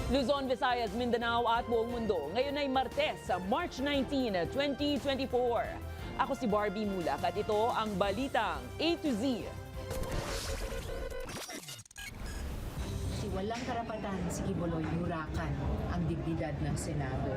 Luzon, Visayas, Mindanao at buong mundo. Ngayon ay Martes, March 19, 2024. Ako si Barbie Mulak at ito ang Balitang A to Z. Walang karapatan si Quiboloy hurakan ang dignidad ng Senado.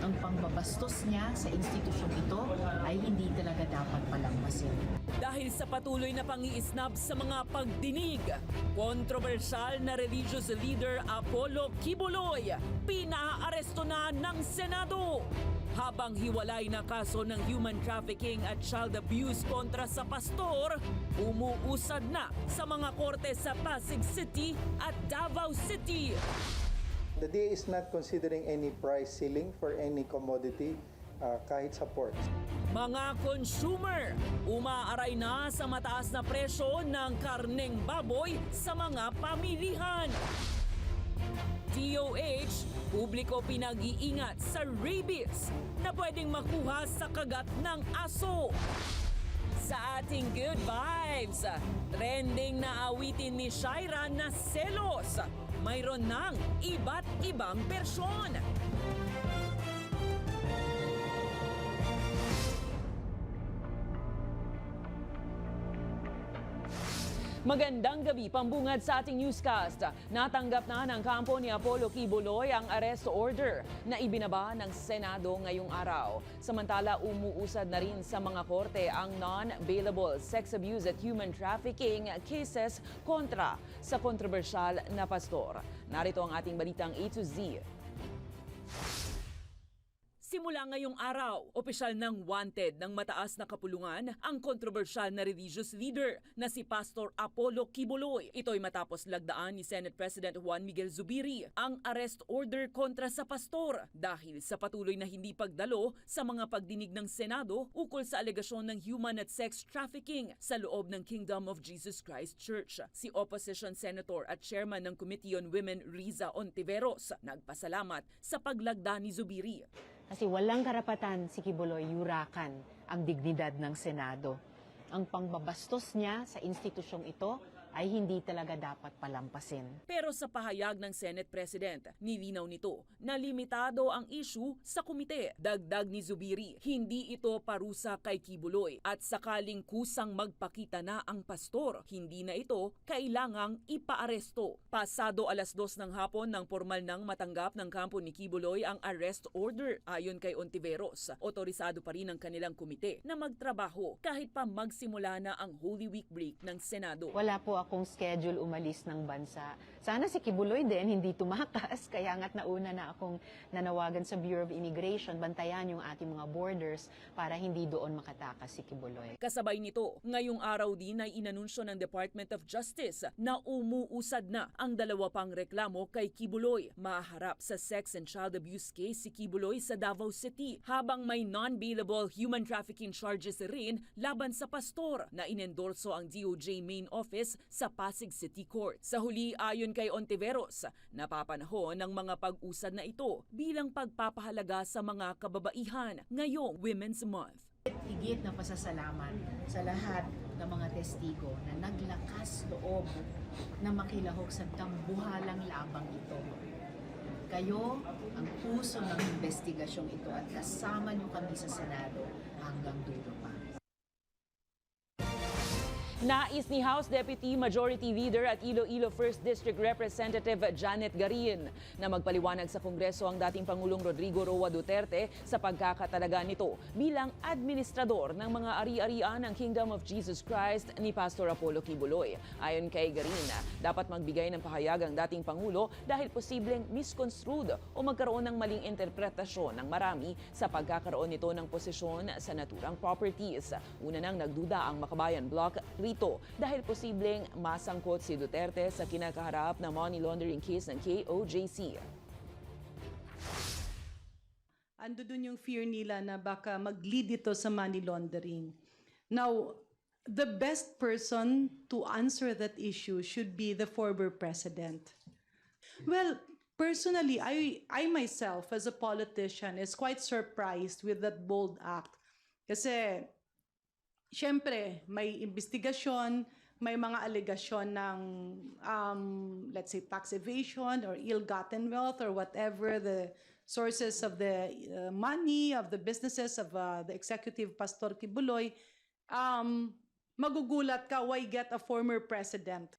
Ang pangbabastos niya sa institusyong ito ay hindi talaga dapat palampasin. Dahil sa patuloy na pangiisnab sa mga pagdinig, kontrobersyal na religious leader Apollo Quiboloy pinaaresto na ng Senado. Habang hiwalay na kaso ng human trafficking at child abuse kontra sa pastor, umuusad na sa mga korte sa Pasig City at Davao City. The DA is not considering any price ceiling for any commodity kahit sa pork. Mga consumer, umaaray na sa mataas na presyo ng karneng baboy sa mga pamilihan. DOH, publiko pinag-iingat sa rabies na pwedeng makuha sa kagat ng aso. Sa ating good vibes, trending na awitin ni Shaira na selos. Mayroon ng iba't ibang bersyon. Magandang gabi, pambungad sa ating newscast. Natanggap na ng kampo ni Apollo Quiboloy ang arrest order na ibinaba ng Senado ngayong araw. Samantala, umuusad na rin sa mga korte ang non-bailable sex abuse at human trafficking cases kontra sa kontrobersyal na pastor. Narito ang ating balitang A to Z. Simula ngayong araw, opisyal ng wanted ng mataas na kapulungan ang kontrobersyal na religious leader na si Pastor Apollo Quiboloy. Ito'y matapos lagdaan ni Senate President Juan Miguel Zubiri ang arrest order kontra sa pastor dahil sa patuloy na hindi pagdalo sa mga pagdinig ng Senado ukol sa alegasyon ng human at sex trafficking sa loob ng Kingdom of Jesus Christ Church. Si Opposition Senator at Chairman ng Committee on Women Riza Ontiveros nagpasalamat sa paglagda ni Zubiri. Kasi walang karapatan si Quiboloy hurakan ang dignidad ng Senado. Ang pangbabastos niya sa institusyong ito ay hindi talaga dapat palampasin. Pero sa pahayag ng Senate President, nilinaw nito na limitado ang issue sa komite. Dagdag ni Zubiri, hindi ito parusa kay Quiboloy at sakaling kusang magpakita na ang pastor, hindi na ito kailangang ipaaresto. Pasado 2:00 ng hapon nang formal nang matanggap ng kampo ni Quiboloy ang arrest order. Ayon kay Ontiveros, otorisado pa rin ang kanilang komite na magtrabaho kahit pa magsimula na ang Holy Week break ng Senado. Wala po akong schedule umalis ng bansa. Sana si Quiboloy din hindi tumakas, kaya nga't nauna na akong nanawagan sa Bureau of Immigration, bantayan yung ating mga borders para hindi doon makatakas si Quiboloy. Kasabay nito, ngayong araw din ay inanunsyo ng Department of Justice na umuusad na ang dalawa pang reklamo kay Quiboloy. Maharap sa sex and child abuse case si Quiboloy sa Davao City, habang may non-bailable human trafficking charges rin laban sa pastor na inendorso ang DOJ main office sa Pasig City Court. Sa huli, ayon kay Ontiveros, napapanahon ng mga pag-usad na ito bilang pagpapahalaga sa mga kababaihan ngayong Women's Month. Higit na pasasalamat sa lahat ng mga testigo na naglakas loob na makilahok sa tambuhalang labang ito. Kayo ang puso ng investigasyong ito at kasama niyo kami sa Senado hanggang dulo pa. Nais ni House Deputy Majority Leader at Iloilo 1st District Representative Janet Garin na magpaliwanag sa Kongreso ang dating Pangulong Rodrigo Roa Duterte sa pagkakatalaga nito bilang administrador ng mga ari-arian ng Kingdom of Jesus Christ ni Pastor Apollo Quiboloy. Ayon kay Garin, dapat magbigay ng pahayag ang dating Pangulo dahil posibleng misconstrued o magkaroon ng maling interpretasyon ng marami sa pagkakaroon nito ng posisyon sa naturang properties. Una nang nagduda ang Makabayan Block rito dahil posibleng masangkot si Duterte sa kinakaharap na money laundering case ng KOJC. Ando dun yung fear nila na baka mag-lead ito sa money laundering. Now, the best person to answer that issue should be the former president. Well, personally, I myself as a politician is quite surprised with that bold act. Kasi siyempre, may investigasyon, may mga alegasyon ng, let's say, tax evasion or ill-gotten wealth or whatever the sources of the money of the businesses of the executive Pastor Kibuloy, magugulat ka, why get a former president?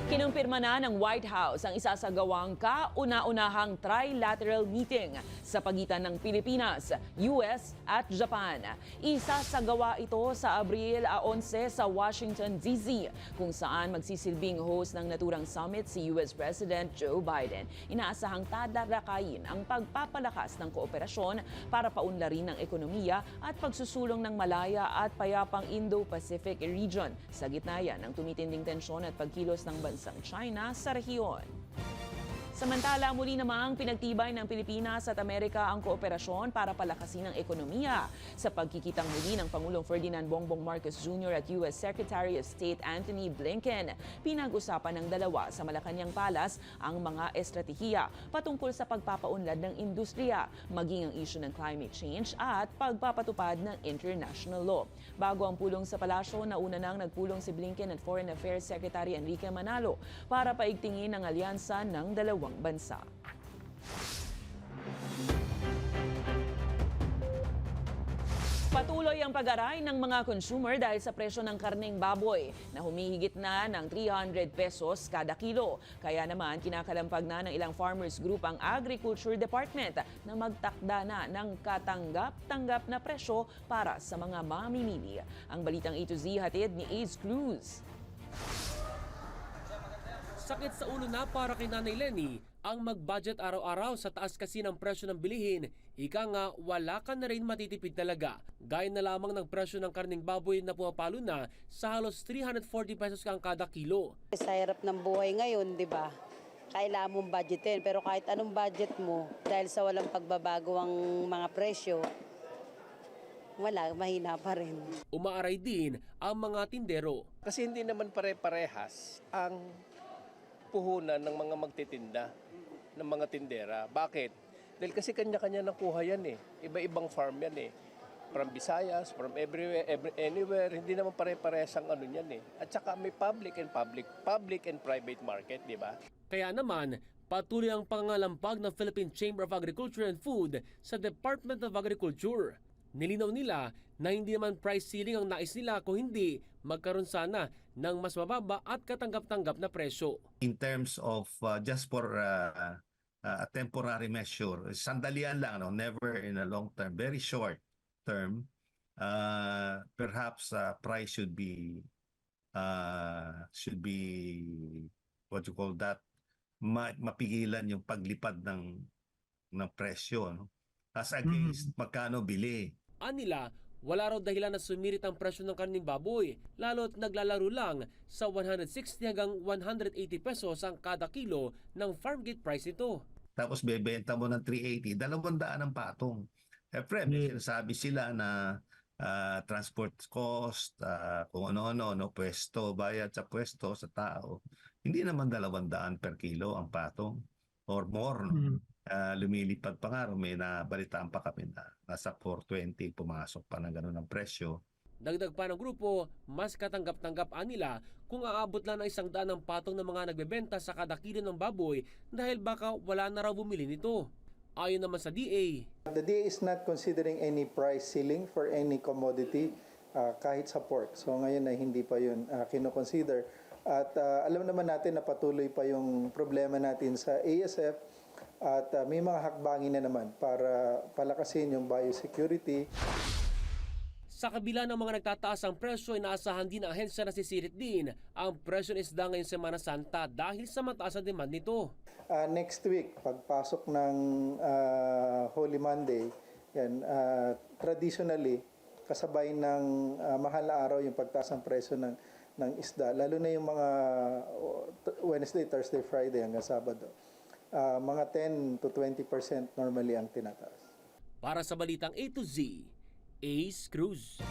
Kinumpirma na ng White House ang isasagawang kauna-unahang trilateral meeting sa pagitan ng Pilipinas, US at Japan. Isasagawa ito sa Abril 11 sa Washington, D.C., kung saan magsisilbing host ng naturang summit si US President Joe Biden. Inaasahang tadarakayin ang pagpapalakas ng kooperasyon para paunlarin ng ekonomiya at pagsusulong ng malaya at payapang Indo-Pacific region sa gitna yan ng tumitinding tensyon at pagkilos ng bansang China sa rehiyon. Samantala, muli namang pinagtibay ng Pilipinas at Amerika ang kooperasyon para palakasin ang ekonomiya. Sa pagkikitang muli ng Pangulong Ferdinand Bongbong Marcos Jr. at US Secretary of State Antony Blinken, pinag-usapan ng dalawa sa Malacanang Palace ang mga estratehiya patungkol sa pagpapaunlad ng industriya, maging ang issue ng climate change at pagpapatupad ng international law. Bago ang pulong sa palasyo, nauna nang nagpulong si Blinken at Foreign Affairs Secretary Enrique Manalo para paigtingin ang alyansa ng dalawang bansa. Patuloy ang pag-aray ng mga consumer dahil sa presyo ng karneng baboy na humihigit na ng 300 pesos kada kilo. Kaya naman kinakalampag na ng ilang farmers group ang Agriculture Department na magtakda na ng katanggap-tanggap na presyo para sa mga mamimili. Ang balitang A to Z hatid ni Ace Cruz. Sakit sa ulo na para kay Nanay Lenny ang mag-budget araw-araw sa taas kasi ng presyo ng bilihin. Ika nga, wala ka na rin matitipid talaga. Gaya na lamang ng presyo ng karning baboy na pumapalo na sa halos 340 pesos kang kada kilo. Sa hirap ng buhay ngayon, di ba? Kailangan mong budgetin. Pero kahit anong budget mo, dahil sa walang pagbabago ang mga presyo, wala, mahina pa rin. Umaaray din ang mga tindero. Kasi hindi naman pare-parehas ang puhunan ng mga magtitinda, ng mga tindera. Bakit? Dahil kasi kanya-kanya nakuha yan eh. Iba-ibang farm yan eh. From Visayas, from everywhere, anywhere, hindi naman pare-parehas ang ano yan eh. At saka may public and private market, di ba? Kaya naman, patuloy ang pangalampag ng Philippine Chamber of Agriculture and Food sa Department of Agriculture. Nilinaw nila na hindi naman price ceiling ang nais nila kung hindi magkaroon sana ng mas mababa at katanggap-tanggap na presyo. In terms of just for a temporary measure, sandalian lang, no? Never in a long term, very short term, perhaps price should be what you call that, mapigilan yung paglipad ng presyo, no? As against magkano bili. Anila, wala raw dahilan na sumirit ang presyo ng karning baboy, lalo't naglalaro lang sa 160 hanggang 180 pesos ang kada kilo ng farm gate price ito. Tapos bebenta mo ng 380, 200 ang patong. May sinasabi sila na transport cost, kung ano-ano, no, pwesto, bayad sa pwesto, sa tao. Hindi naman 200 per kilo ang patong or more, no? Lumilipad pa nga, may nabalitaan pa kami na nasa 420 pumasok pa ng ganun ang presyo. Dagdag pa ng grupo, mas katanggap-tanggap nila kung aabot lang ng 100 ang patong ng mga nagbebenta sa kada kilo ng baboy dahil baka wala na raw bumili nito. Ayon naman sa DA, The DA is not considering any price ceiling for any commodity kahit sa pork. So ngayon ay hindi pa yun kinoconsider. At alam naman natin na patuloy pa yung problema natin sa ASF at may mga hakbangin na naman para palakasin yung biosecurity. sa kabila ng mga nagtataas ang presyo, inaasahan din ng ahensya na sisirit din ang presyo ng isda ngayong Semana Santa dahil sa mataas na demand nito. Next week, pagpasok ng Holy Monday, yan, traditionally, kasabay ng mahal na araw yung pagtaas ng presyo ng isda, lalo na yung mga Wednesday, Thursday, Friday hanggang Sabado. Mga 10 to 20% normally ang tinataas. Para sa Balitang A to Z, Ace Cruz.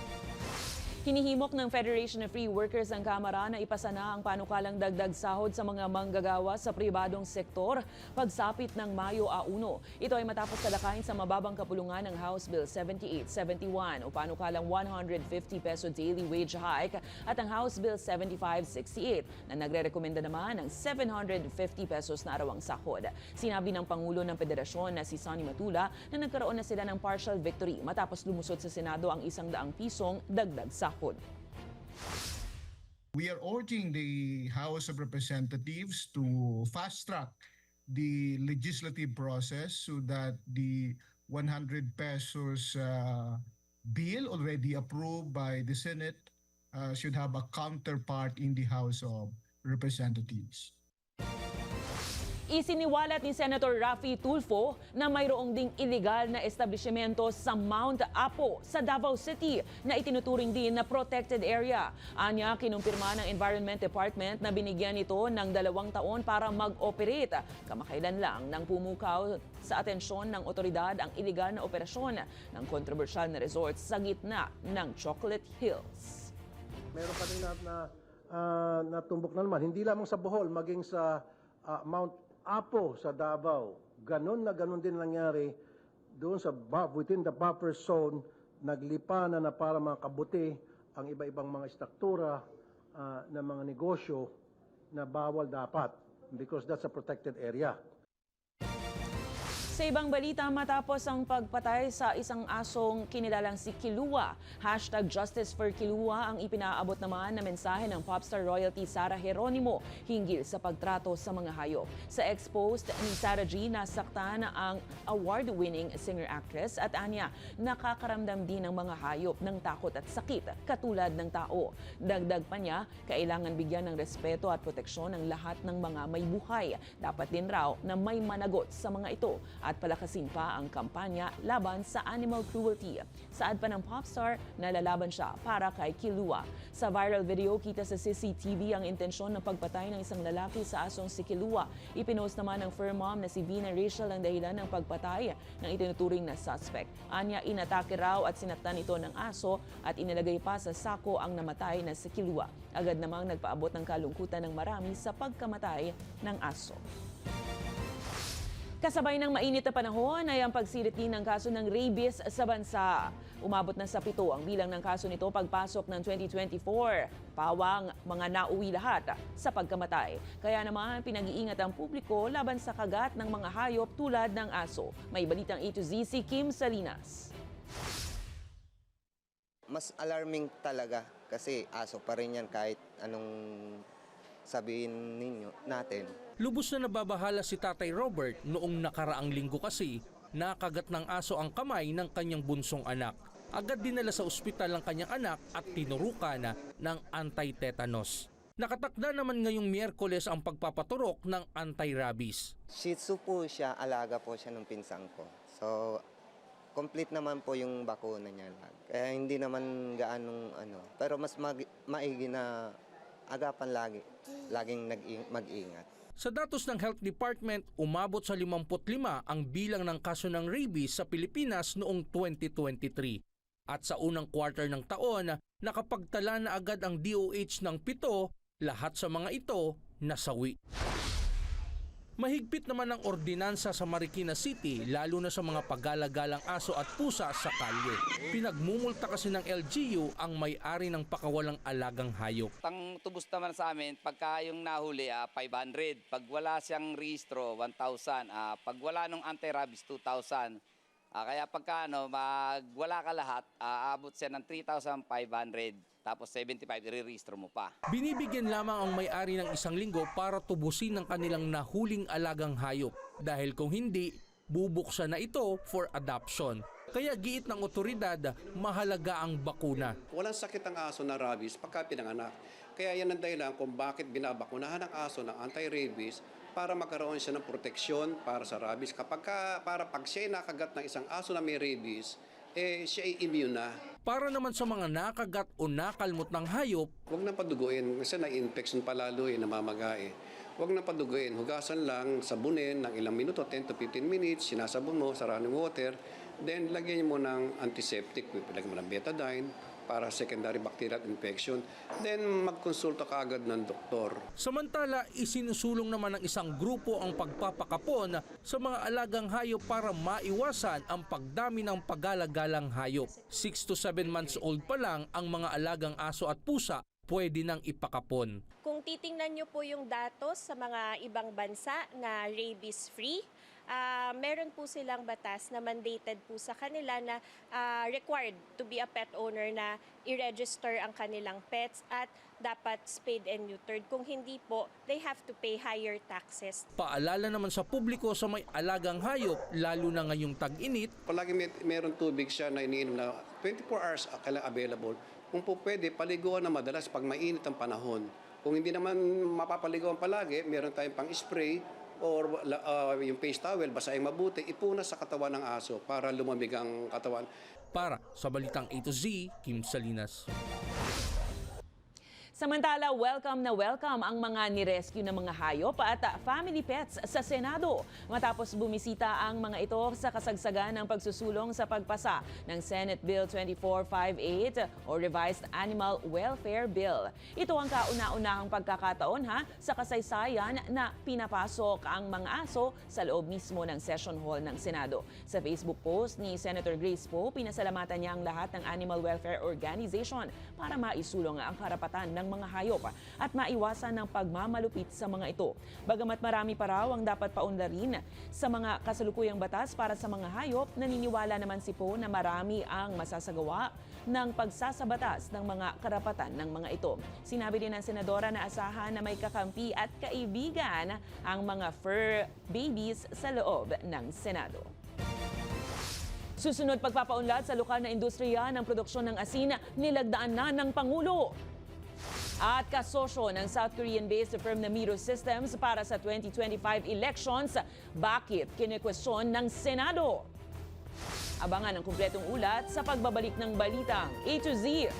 Hinihimok ng Federation of Free Workers ang Kamara na ipasa na ang panukalang dagdag sahod sa mga manggagawa sa pribadong sektor pagsapit ng Mayo 1. Ito ay matapos talakayin sa mababang kapulungan ng House Bill 7871 o panukalang 150 peso daily wage hike at ang House Bill 7568 na nagre-rekomenda naman ng 750 pesos na arawang sahod. Sinabi ng Pangulo ng Federasyon na si Sonny Matula na nagkaroon na sila ng partial victory matapos lumusot sa Senado ang 100 pisong dagdag sahod. We are urging the House of Representatives to fast-track the legislative process so that the 100 pesos bill already approved by the Senate should have a counterpart in the House of Representatives. Isiniwalat ni Senator Raffy Tulfo na mayroong ding iligal na establishmento sa Mount Apo sa Davao City na itinuturing din na protected area. Anya, kinumpirma ng Environment Department na binigyan ito ng 2 taon para mag-operate. Kamakailan lang nang pumukaw sa atensyon ng otoridad ang iligal na operasyon ng kontrobersyal na resort sa gitna ng Chocolate Hills. Meron pa rin natumbok na naman, hindi lamang sa Bohol, maging sa Mount Apo sa Davao. Ganon din nangyari doon sa within the buffer zone, naglipa na para mga kabuti ang iba-ibang mga struktura ng mga negosyo na bawal dapat because that's a protected area. Sa ibang balita, matapos ang pagpatay sa isang asong kinilalang si Kilua, #Justice for Kilua ang ipinaabot naman na mensahe ng popstar royalty Sarah Geronimo hinggil sa pagtrato sa mga hayop. Sa ex-post ni Sarah G, nasaktan ang award-winning singer-actress at anya, nakakaramdam din ng mga hayop ng takot at sakit katulad ng tao. Dagdag pa niya, kailangan bigyan ng respeto at proteksyon ng lahat ng mga may buhay. Dapat din raw na may managot sa mga ito at palakasin pa ang kampanya laban sa animal cruelty. Saad pa ng popstar na lalaban siya para kay Kilua. Sa viral video, kita sa CCTV ang intensyon ng pagpatay ng isang lalaki sa asong si Kilua. Ipinost naman ng fur mom na si Vina Rachel ang dahilan ng pagpatay ng itinuturing na suspect. Anya, inatake raw at sinaktan ito ng aso at inilagay pa sa sako ang namatay na si Kilua. Agad namang nagpaabot ng kalungkutan ng marami sa pagkamatay ng aso. Kasabay ng mainit na panahon ay ang pagsilit din ng kaso ng rabies sa bansa. Umabot na sa 7 ang bilang ng kaso nito pagpasok ng 2024. Pawang mga nauwi lahat sa pagkamatay. Kaya naman pinag-iingat ang publiko laban sa kagat ng mga hayop tulad ng aso. May balitang A to Z si Kim Salinas. Mas alarming talaga kasi aso pa rin yan kahit anong sabihin natin. Lubos na nababahala si Tatay Robert noong nakaraang linggo kasi nakagat ng aso ang kamay ng kanyang bunsong anak. Agad dinala sa ospital ang kanyang anak at tinurukan ng anti-tetanus. Nakatakda naman ngayong Miyerkules ang pagpapaturok ng anti-rabies. Shih Tzu po siya, alaga po siya ng pinsang ko. So, complete naman po yung bakuna niya. Kaya hindi naman gaanong pero mas maigi na agapan laging mag-ingat. Sa datos ng Health Department, umabot sa 55 ang bilang ng kaso ng rabies sa Pilipinas noong 2023. At sa unang quarter ng taon, nakapagtala na agad ang DOH ng 7, lahat sa mga ito nasawi. Mahigpit naman ang ordinansa sa Marikina City, lalo na sa mga pagalagalang aso at pusa sa kalye. Pinagmumulta kasi ng LGU ang may-ari ng pakawalang alagang hayop. Ang tubos naman sa amin, pagka yung nahuli, 500. Pag wala siyang rehistro, 1,000. Pag wala nung anti-rabies, 2,000. Kaya pagka wala ka lahat, aabot siya ng 3,500. Tapos 75, i-rehistro mo pa. Binibigyan lamang ang may-ari ng 1 linggo para tubusin ang kanilang nahuling alagang hayop. Dahil kung hindi, bubuksan na ito for adoption. Kaya giit ng otoridad, mahalaga ang bakuna. Walang sakit ang aso na rabies pagka pinanganak. Kaya yan ang dahilan kung bakit binabakunahan ang aso ng anti-rabies para magkaroon siya ng proteksyon para sa rabies. Para pag siya nakagat ng isang aso na may rabies, siya ay immune na. Para naman sa mga nakagat o nakalmot ng hayop, huwag na paduguin kasi na-infection palalo namamaga. Huwag na paduguin, hugasan lang, sabunin ng ilang minuto, 10 to 15 minutes, sinasabon mo sa running water, then lagyan mo ng antiseptic, lagyan mo ng betadine, para secondary bacterial infection, then magkonsulta ka agad ng doktor. Samantala, isinusulong naman ng isang grupo ang pagpapakapon sa mga alagang hayop para maiwasan ang pagdami ng pagalagalang hayop. 6 to 7 months old pa lang ang mga alagang aso at pusa pwede nang ipakapon. Kung titingnan nyo po yung datos sa mga ibang bansa na rabies-free, meron po silang batas na mandated po sa kanila na required to be a pet owner na i-register ang kanilang pets at dapat spayed and neutered. Kung hindi po, they have to pay higher taxes. Paalala naman sa publiko sa may alagang hayop, lalo na ngayong tag-init. Palagi meron tubig siya na iniinom na 24 hours kailangan available. Kung po pwede, paliguan na madalas pag mainit ang panahon. Kung hindi naman mapapaliguan palagi, meron tayong pang-spray or yung face towel, basahin mabuti, ipuna sa katawan ng aso para lumamig ang katawan. Para sa Balitang A to Z, Kim Salinas. Samantala, welcome na welcome ang mga nirescue na mga hayop at family pets sa Senado matapos bumisita ang mga ito sa kasagsagan ng pagsusulong sa pagpasa ng Senate Bill 2458 o Revised Animal Welfare Bill. Ito ang kauna-unahang pagkakataon sa kasaysayan na pinapasok ang mga aso sa loob mismo ng session hall ng Senado. Sa Facebook post ni Senator Grace Poe, pinasalamatan niya ang lahat ng animal welfare organization para maisulong ang karapatan ng mga hayop at maiwasan ng pagmamalupit sa mga ito. Bagamat marami pa raw ang dapat paunlarin sa mga kasalukuyang batas para sa mga hayop, naniniwala naman si Poe na marami ang masasagawa ng pagsasabatas ng mga karapatan ng mga ito. Sinabi din ng senadora na asahan na may kakampi at kaibigan ang mga fur babies sa loob ng Senado. Susunod pagpapaunlad sa lokal na industriya ng produksyon ng asin, nilagdaan na ng Pangulo. At kasosyo ng South Korean-based firm na Miro Systems para sa 2025 elections, bakit kinikwestiyon ng Senado? Abangan ang kumpletong ulat sa pagbabalik ng Balitang A to Z.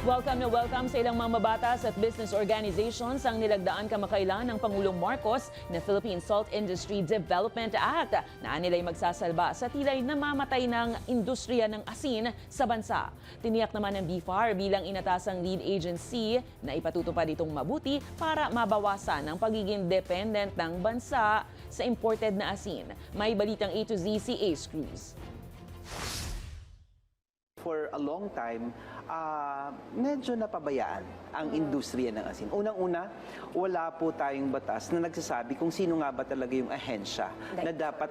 Welcome na welcome sa ilang mambabatas at business organizations ang nilagdaan kamakailan ng Pangulong Marcos na Philippine Salt Industry Development Act na nila'y magsasalba sa tila'y namamatay ng industriya ng asin sa bansa. Tiniyak naman ng BFAR bilang inatasang lead agency na ipatutupad itong mabuti para mabawasan ang pagiging dependent ng bansa sa imported na asin. May Balitang A to Z si Ace Cruz. For a long time, medyo napabayaan ang industriya ng asin. Unang-una, wala po tayong batas na nagsasabi kung sino nga ba talaga yung ahensya na dapat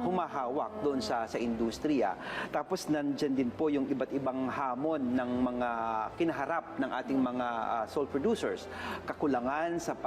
humahawak doon sa industriya. Tapos nandyan din po yung iba't ibang hamon ng mga kinaharap ng ating mga salt producers. Kakulangan sa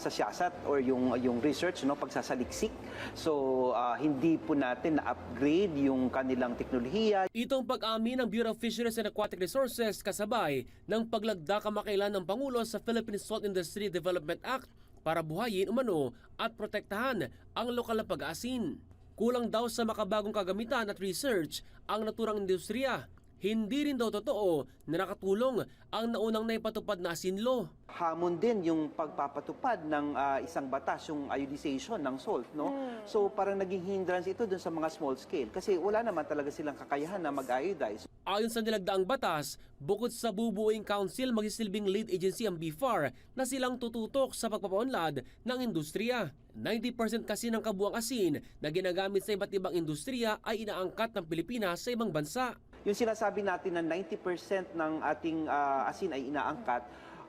sa siyasat or yung research, pagsasaliksik. So hindi po natin na-upgrade yung kanilang teknolohiya. Itong pag-amin ng Bureau of Fisheries and Aquatic Resources kasabay ng paglagda kamakailan ng Pangulo sa Philippine Salt Industry Development Act para buhayin umano at protektahan ang lokal na pag-aasin. Kulang daw sa makabagong kagamitan at research ang naturang industriya. Hindi rin daw totoo na nakatulong ang naunang naipatupad na asin law. Hamon din yung pagpapatupad ng isang batas, yung iodization ng salt, no? So parang naging hindrance ito dun sa mga small scale kasi wala naman talaga silang kakayahan na mag-iodize. Ayon sa nilagdaang batas, bukod sa bubuing council, magsisilbing lead agency ang BFAR na silang tututok sa pagpapaunlad ng industriya. 90% kasi ng kabuang asin na ginagamit sa iba't ibang industriya ay inaangkat ng Pilipinas sa ibang bansa. Yung sinasabi natin na 90% ng ating asin ay inaangkat,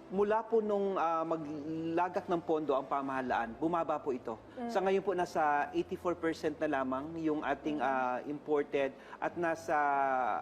mula po nung maglagak ng pondo ang pamahalaan, bumaba po ito. Sa ngayon po nasa 84% na lamang yung ating imported at nasa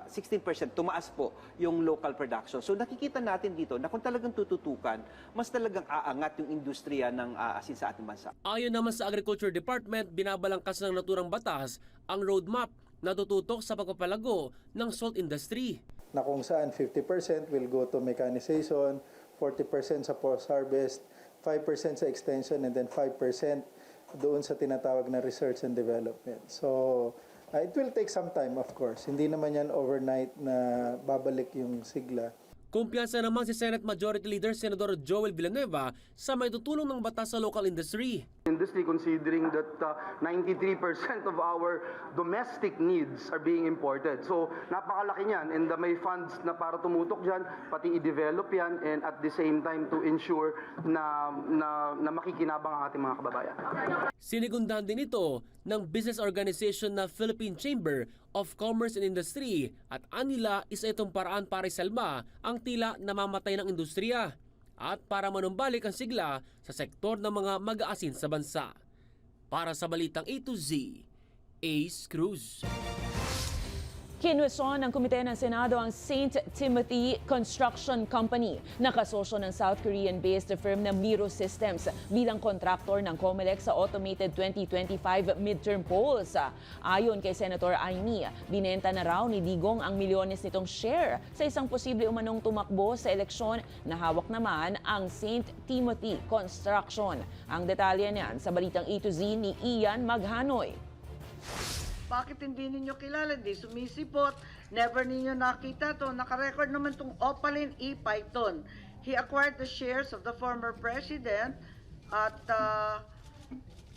16% tumaas po yung local production. So nakikita natin dito na kung talagang tututukan, mas talagang aangat yung industriya ng asin sa ating bansa. Ayon naman sa Agriculture Department, binabalangkas ng naturang batas ang roadmap na tututok sa pagpapalago ng salt industry. Na kung saan 50% will go to mechanization, 40% sa post-harvest, 5% sa extension, and then 5% doon sa tinatawag na research and development. So, It will take some time, of course. Hindi naman yan overnight na babalik yung sigla. Kumpiyansa naman si Senate Majority Leader Senador Joel Villanueva sa may tutulong ng batas sa local industry. Industry, considering that 93% of our domestic needs are being imported. So napakalaki niyan, and may funds na para tumutok dyan, pati i-develop yan, and at the same time to ensure na makikinabang ang ating mga kababayan. Sinigundahan din ito ng business organization na Philippine Chamber of Commerce and Industry at anila isa itong paraan para isalba ang tila namamatay ng industriya at para manumbalik ang sigla sa sektor ng mga mag-aasin sa bansa. Para sa Balitang A to Z, Ace Cruz. Kinwestiyon ng Komite ng Senado ang St. Timothy Construction Company na kasosyo ng South Korean-based firm na Miro Systems bilang kontraktor ng COMELEC sa automated 2025 midterm polls. Ayon kay Senator Amy, binenta na raw ni Digong ang milyones nitong share sa isang posible umanong tumakbo sa eleksyon na hawak naman ang St. Timothy Construction. Ang detalye niyan sa Balitang A to Z ni Ian Maghanoy. Bakit hindi ninyo kilala? Di sumisipot. Never ninyo nakita to. Nakarecord naman tong Opaline E. Python. He acquired the shares of the former president at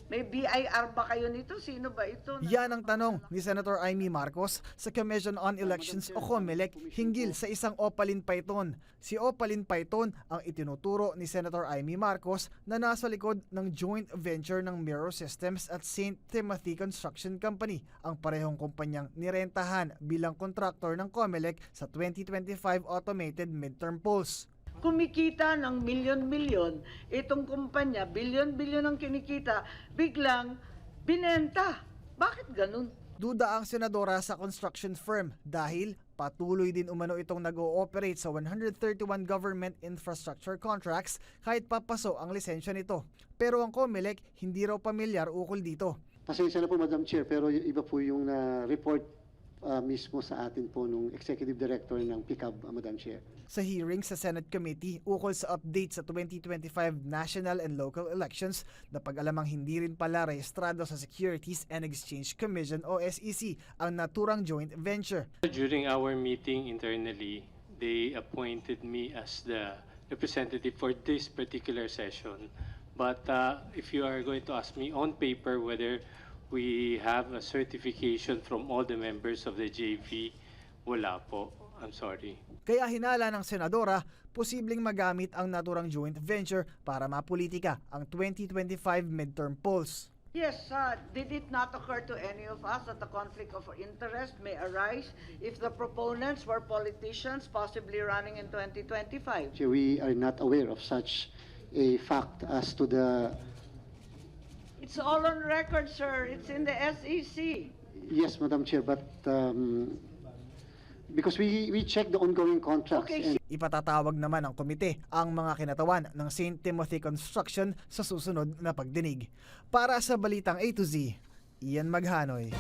may BIR ba kayo nito? Sino ba ito? Yan ang tanong ni Senator Amy Marcos sa Commission on Elections o COMELEC hinggil sa isang Opaline Python. Si Opaline Python ang itinuturo ni Senator Amy Marcos na nasa likod ng joint venture ng Miro Systems at St. Timothy Construction Company, ang parehong kumpanyang nirentahan bilang kontraktor ng COMELEC sa 2025 automated midterm polls. Kumikita ng milyon-milyon, itong kumpanya, bilyon-bilyon ang kinikita, biglang binenta. Bakit ganun? Duda ang senadora sa construction firm dahil patuloy din umano itong nag-ooperate sa 131 government infrastructure contracts kahit papaso ang lisensya nito. Pero ang COMELEC hindi raw pamilyar ukol dito. Pasensya na po, Madam Chair, pero iba po yung report mismo sa atin po nung Executive Director ng PICAB, Madam Chair. Sa hearing sa Senate Committee ukol sa update sa 2025 national and local elections, napag-alamang hindi rin pala rehistrado sa Securities and Exchange Commission o SEC ang naturang joint venture. During our meeting internally, they appointed me as the representative for this particular session. But if you are going to ask me on paper whether we have a certification from all the members of the JV, wala po. I'm sorry. Kaya hinala ng senadora, posibleng magamit ang naturang joint venture para mapolitika ang 2025 midterm polls. Yes, did it not occur to any of us that the conflict of interest may arise if the proponents were politicians possibly running in 2025? We are not aware of such a fact as to the... It's all on record, sir. It's in the SEC. Yes, Madam Chair, but because we check the ongoing contracts. Okay. Ipatatawag naman ng komite ang mga kinatawan ng St. Timothy Construction sa susunod na pagdinig. Para sa Balitang A to Z, Ian Maghanoy.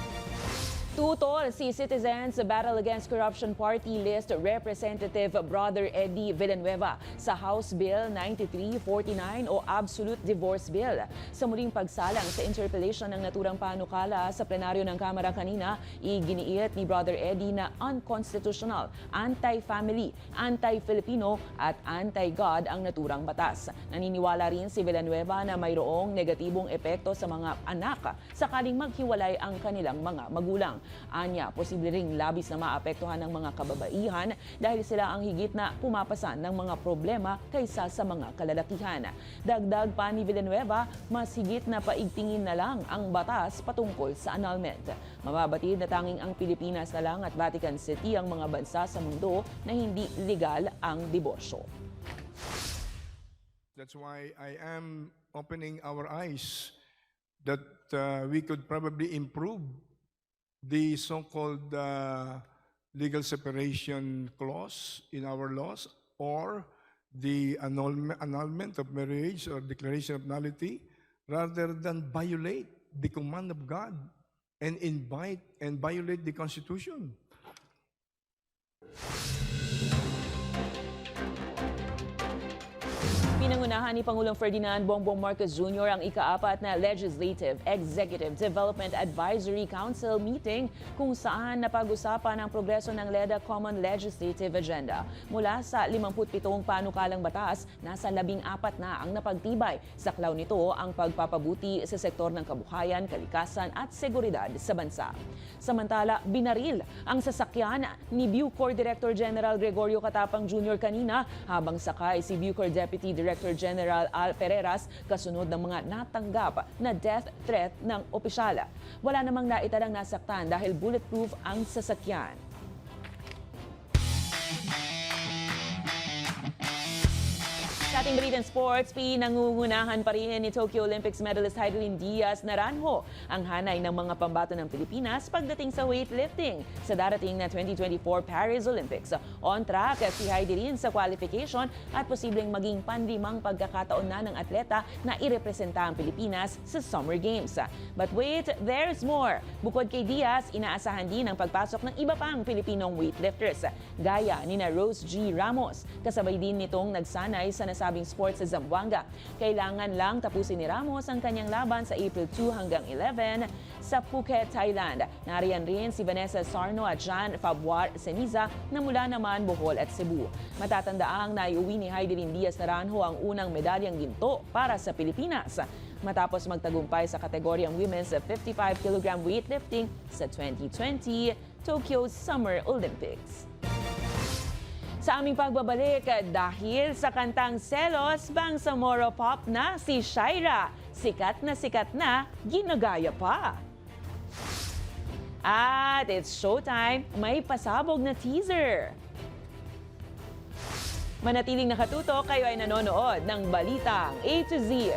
Tutol si Citizens Battle Against Corruption Party List Representative Brother Eddie Villanueva sa House Bill 9349 o Absolute Divorce Bill. Sa muling pagsalang sa interpellation ng naturang panukala sa plenaryo ng Kamara kanina, iginiit ni Brother Eddie na unconstitutional, anti-family, anti-Filipino at anti-God ang naturang batas. Naniniwala rin si Villanueva na mayroong negatibong epekto sa mga anak sakaling maghiwalay ang kanilang mga magulang. Anya, posible ring labis na maapektuhan ng mga kababaihan dahil sila ang higit na pumapasan ng mga problema kaysa sa mga kalalakihan. Dagdag pa ni Villanueva, mas higit na paigtingin na lang ang batas patungkol sa annulment. Mababatid na tanging ang Pilipinas na lang at Vatican City ang mga bansa sa mundo na hindi legal ang diborsyo. That's why I am opening our eyes that we could probably improve the so-called legal separation clause in our laws or the annulment of marriage or declaration of nullity rather than violate the command of God and invite and violate the Constitution. Pinangunahan ni Pangulong Ferdinand Bongbong Marcos Jr. ang ika-4 na Legislative Executive Development Advisory Council meeting kung saan napag-usapan ang progreso ng LEDA Common Legislative Agenda. Mula sa 57 panukalang batas, nasa 14 na ang napagtibay. Saklaw nito ang pagpapabuti sa sektor ng kabuhayan, kalikasan at seguridad sa bansa. Samantala, binaril ang sasakyan ni Bucor Director General Gregorio Catapang Jr. kanina habang sakay si Bucor Deputy Director General Al Pereras kasunod ng mga natanggap na death threat ng opisyala. Wala namang naitalang nasaktan dahil bulletproof ang sasakyan. Sa ating Balitang Sports, pinangungunahan pa rin ni Tokyo Olympics medalist Heidelin Diaz Naranjo ang hanay ng mga pambato ng Pilipinas pagdating sa weightlifting sa darating na 2024 Paris Olympics. On track si Heidelin sa qualification at posibleng maging panlimang pagkakataon na ng atleta na irepresenta ang Pilipinas sa Summer Games. But wait, there's more. Bukod kay Diaz, inaasahan din ang pagpasok ng iba pang Pilipinong weightlifters gaya ni na Rose G. Ramos. Kasabay din nitong nagsanay sa nasabing sports sa Zamboanga. Kailangan lang tapusin ni Ramos ang kanyang laban sa April 2 hanggang 11 sa Phuket, Thailand. Nariyan rin si Vanessa Sarno at Jean Fabuar Seniza na mula naman Bohol at Cebu. Matatandaang naiuwi ni Heidelin Diaz Naranjo ang unang medalyang ginto para sa Pilipinas matapos magtagumpay sa kategoryang women's 55 kg weightlifting sa 2020 Tokyo Summer Olympics. Sa aming pagbabalik, dahil sa kantang Selos, Bangsamoro Pop na si Shaira. Sikat na, ginagaya pa. At it's showtime, may pasabog na teaser. Manatiling nakatutok, kayo ay nanonood ng Balitang A to Z.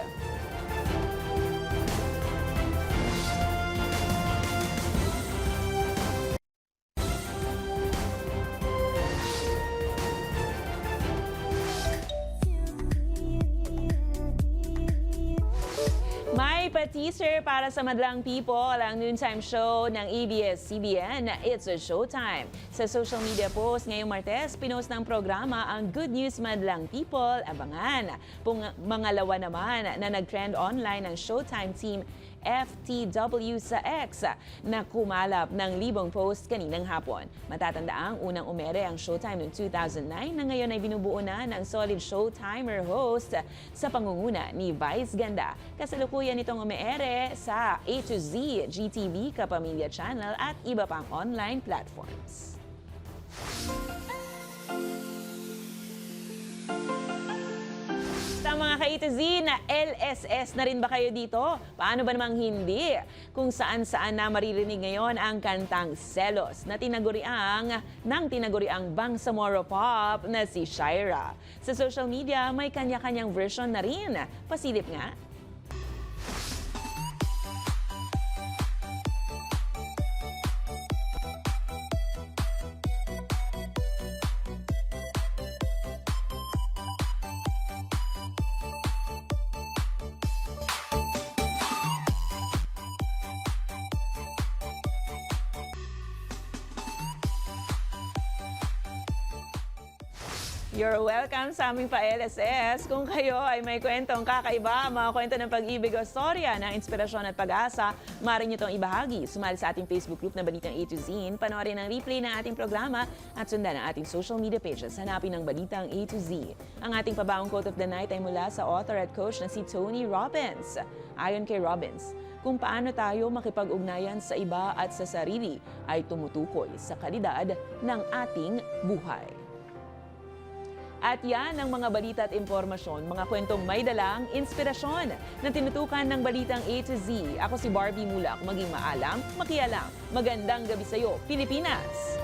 May pa-teaser para sa madlang people ang noontime show ng ABS-CBN, It's a Showtime. Sa social media post ngayong Martes, pinost ng programa ang Good News Madlang People. Abangan. Mangalawa naman na nag-trend online ang Showtime team FTW sa X na kumalap ng 1,000 post kaninang hapon. Matatandaang unang umere ang Showtime noong 2009 na ngayon ay binubuo na ng solid Showtimer host sa pangunguna ni Vice Ganda. Kasalukuyan itong umeere sa A to Z, GTV, Kapamilya Channel at iba pang online platforms. Sa mga ka-A to Z na LSS na rin ba kayo dito? Paano ba namang hindi? Kung saan-saan na maririnig ngayon ang kantang Selos na tinaguriang Bangsamoro Pop na si Shaira. Sa social media, may kanya-kanyang version na rin. Pasilip nga. You're welcome sa aming pa-LSS. Kung kayo ay may kwentong kakaiba, mga kwento ng pag-ibig o storya ng inspirasyon at pag-asa, maaari nyo itong ibahagi. Sumali sa ating Facebook group na Balitang A to Z, panoorin ang replay ng ating programa at sundan ang ating social media pages. Hanapin ang Balitang A to Z. Ang ating pabaong quote of the night ay mula sa author at coach na si Tony Robbins. Ayon kay Robbins, kung paano tayo makipag-ugnayan sa iba at sa sarili ay tumutukoy sa kalidad ng ating buhay. At yan ang mga balita at impormasyon, mga kwentong may dalang inspirasyon na tinutukan ng Balitang A to Z. Ako si Barbie Mulak, maging maalam, makialam. Magandang gabi sa iyo, Pilipinas!